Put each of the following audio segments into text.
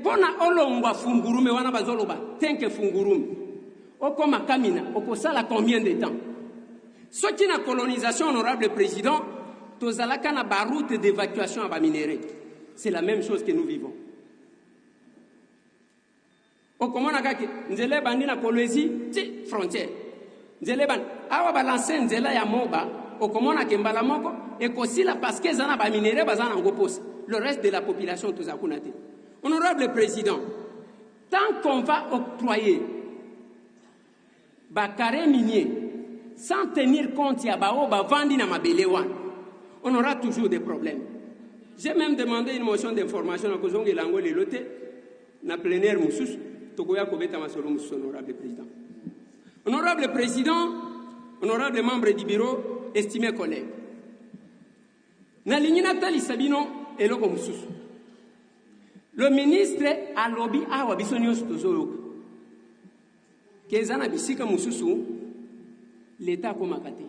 pona olongwa fungurume wana bazoloba tenke fungurume okoma kamina okosala combien de temps soki na colonisation honorable président tozalaka na baroute d'évacuation à baminéré c'est la même chose que nous vivons okomona kaki nzela bandi na Kolwezi ti frontière nzela ban awa balancer nzela ya moba okomona kembala moko ekosila parce que zana baminéré bazana ngoposa le reste de la population tozakuna te. Honorable Président, tant qu'on va octroyer carré minier sans tenir compte ya bao bavandi na mabelewan, on aura toujours des problèmes. J'ai même demandé une motion d'information à Kozongi Lango Lelote, na plénière Moussous, Togoya Kobeta Masolo Moussous, Honorable Président. Honorable Président, honorable membre du bureau, estimés collègues, na ligne Nathalie Sabino et Loko Moussous. Le ministre a lobby à Wabisonios Tozoyoka. Kezana Bisika Moussous, l'État comme Akate.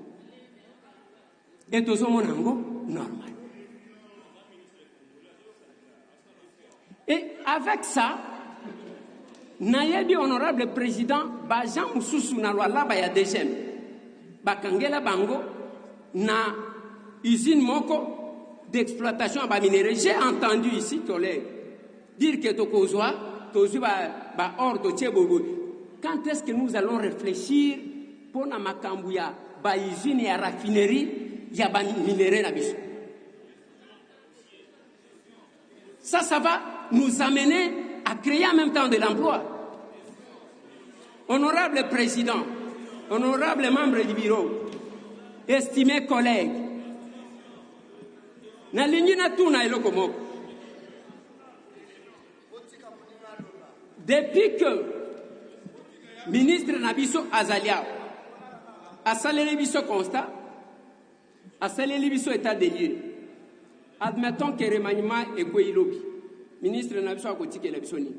Et Tozo Monango, normal. Et avec ça, Nayebi honorable président, Bajan Moussous na loi baya deuxième. Bakangela Bango, na usine Moko d'exploitation à Baminéré. J'ai entendu ici, collègue, dire que Tokozwa, Tozuba, Ordo, Tchebobo. Quand est-ce que nous allons réfléchir pour na Makambouya, ba usine et raffinerie, ya ba minéré na biso? Ça va nous amener à créer en même temps de l'emploi. Honorable président, honorable membre du bureau, estimés collègues, na ligne na tout na eloko moko. Depuis que ministre Nabiso Azalia a salé biso constat, a salé biso état des lieux, admettons que remaniement est quoi ilobi, ministre Nabiso a cotiqué la bisoni.